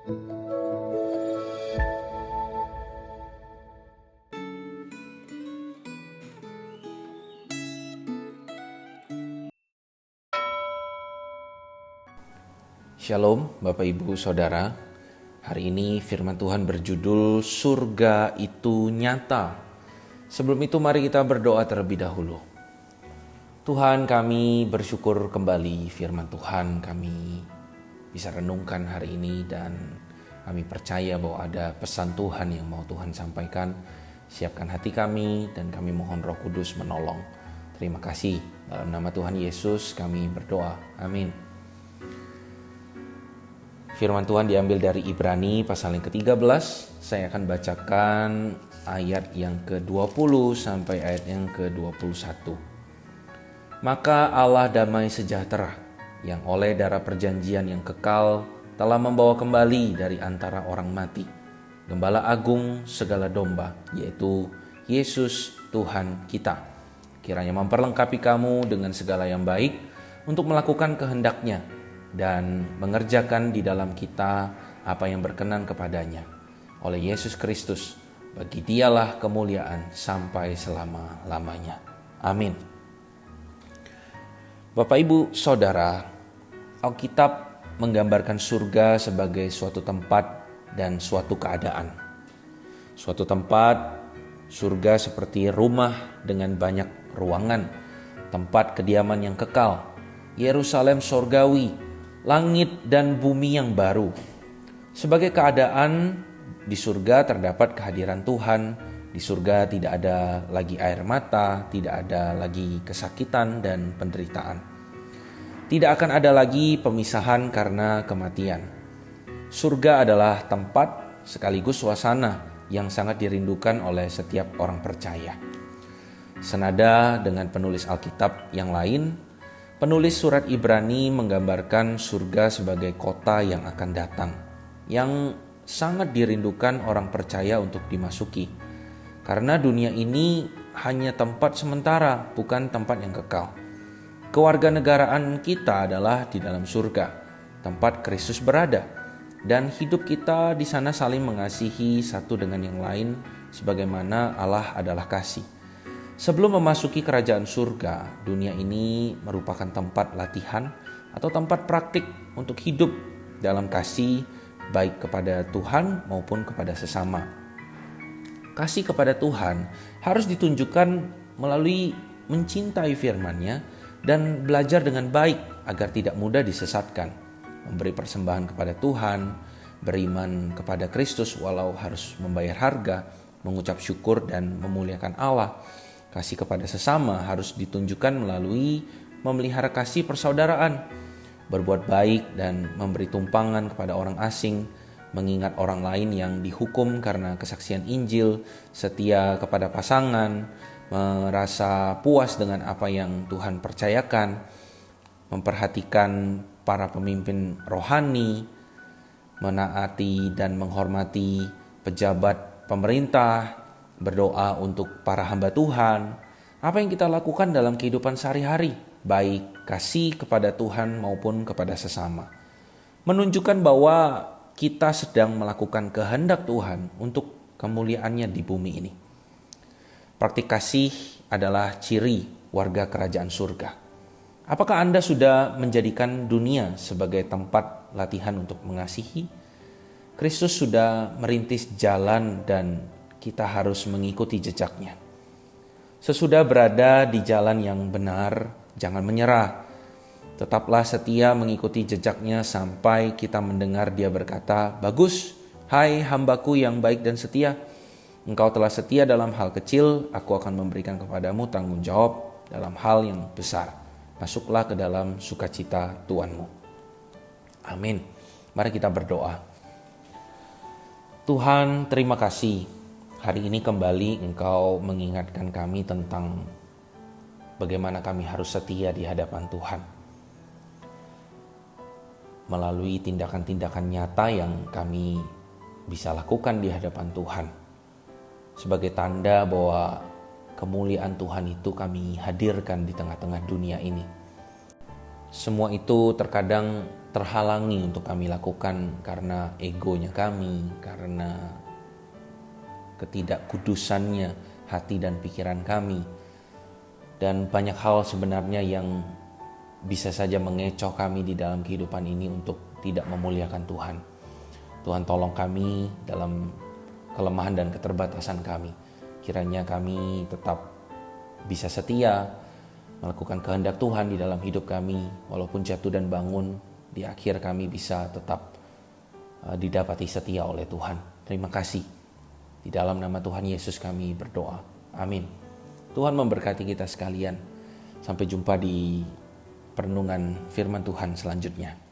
Shalom Bapak Ibu Saudara. Hari ini firman Tuhan berjudul Surga itu Nyata. Sebelum itu mari kita berdoa terlebih dahulu. Tuhan, kami bersyukur kembali firman Tuhan kami bisa renungkan hari ini, dan kami percaya bahwa ada pesan Tuhan yang mau Tuhan sampaikan. Siapkan hati kami dan kami mohon Roh Kudus menolong. Terima kasih. Dalam nama Tuhan Yesus kami berdoa. Amin. Firman Tuhan diambil dari Ibrani pasal yang ke-13. Saya akan bacakan ayat yang ke-20 sampai ayat yang ke-21. Maka Allah damai sejahtera yang oleh darah perjanjian yang kekal telah membawa kembali dari antara orang mati Gembala agung segala domba, yaitu Yesus Tuhan kita. Kiranya memperlengkapi kamu dengan segala yang baik untuk melakukan kehendak-Nya dan mengerjakan di dalam kita apa yang berkenan kepadanya. Oleh Yesus Kristus, bagi Dialah kemuliaan sampai selama-lamanya. Amin. Bapak Ibu Saudara, Alkitab menggambarkan surga sebagai suatu tempat dan suatu keadaan. Suatu tempat, surga seperti rumah dengan banyak ruangan, tempat kediaman yang kekal, Yerusalem sorgawi, langit dan bumi yang baru. Sebagai keadaan, di surga terdapat kehadiran Tuhan. Di surga tidak ada lagi air mata, tidak ada lagi kesakitan dan penderitaan. Tidak akan ada lagi pemisahan karena kematian. Surga adalah tempat sekaligus suasana yang sangat dirindukan oleh setiap orang percaya. Senada dengan penulis Alkitab yang lain, penulis surat Ibrani menggambarkan surga sebagai kota yang akan datang, yang sangat dirindukan orang percaya untuk dimasuki. Karena dunia ini hanya tempat sementara, bukan tempat yang kekal. Kewarganegaraan kita adalah di dalam surga, tempat Kristus berada, dan hidup kita di sana saling mengasihi satu dengan yang lain, sebagaimana Allah adalah kasih. Sebelum memasuki kerajaan surga, dunia ini merupakan tempat latihan atau tempat praktik untuk hidup dalam kasih, baik kepada Tuhan maupun kepada sesama. Kasih kepada Tuhan harus ditunjukkan melalui mencintai firman-Nya dan belajar dengan baik agar tidak mudah disesatkan, memberi persembahan kepada Tuhan, beriman kepada Kristus walau harus membayar harga, mengucap syukur dan memuliakan Allah. Kasih kepada sesama harus ditunjukkan melalui memelihara kasih persaudaraan, berbuat baik dan memberi tumpangan kepada orang asing, mengingat orang lain yang dihukum karena kesaksian Injil, setia kepada pasangan, merasa puas dengan apa yang Tuhan percayakan, memperhatikan para pemimpin rohani, menaati dan menghormati pejabat pemerintah, berdoa untuk para hamba Tuhan. Apa yang kita lakukan dalam kehidupan sehari-hari, baik kasih kepada Tuhan maupun kepada sesama, menunjukkan bahwa kita sedang melakukan kehendak Tuhan untuk kemuliaan-Nya di bumi ini. Praktik kasih adalah ciri warga kerajaan surga. Apakah Anda sudah menjadikan dunia sebagai tempat latihan untuk mengasihi? Kristus sudah merintis jalan dan kita harus mengikuti jejaknya. Sesudah berada di jalan yang benar, jangan menyerah. Tetaplah setia mengikuti jejaknya sampai kita mendengar Dia berkata, "Bagus, hai hambaku yang baik dan setia. Engkau telah setia dalam hal kecil, aku akan memberikan kepadamu tanggung jawab dalam hal yang besar. Masuklah ke dalam sukacita Tuhanmu." Amin. Mari kita berdoa. Tuhan, terima kasih. Hari ini kembali Engkau mengingatkan kami tentang bagaimana kami harus setia di hadapan Tuhan. Melalui tindakan-tindakan nyata yang kami bisa lakukan di hadapan Tuhan. Sebagai tanda bahwa kemuliaan Tuhan itu kami hadirkan di tengah-tengah dunia ini. Semua itu terkadang terhalangi untuk kami lakukan karena egonya kami, karena ketidakkudusannya hati dan pikiran kami. Dan banyak hal sebenarnya yang bisa saja mengecoh kami di dalam kehidupan ini untuk tidak memuliakan Tuhan. Tuhan tolong kami dalam kelemahan dan keterbatasan kami. Kiranya kami tetap bisa setia melakukan kehendak Tuhan di dalam hidup kami. Walaupun jatuh dan bangun, di akhir kami bisa tetap didapati setia oleh Tuhan. Terima kasih. Di dalam nama Tuhan Yesus kami berdoa. Amin. Tuhan memberkati kita sekalian. Sampai jumpa di perenungan firman Tuhan selanjutnya.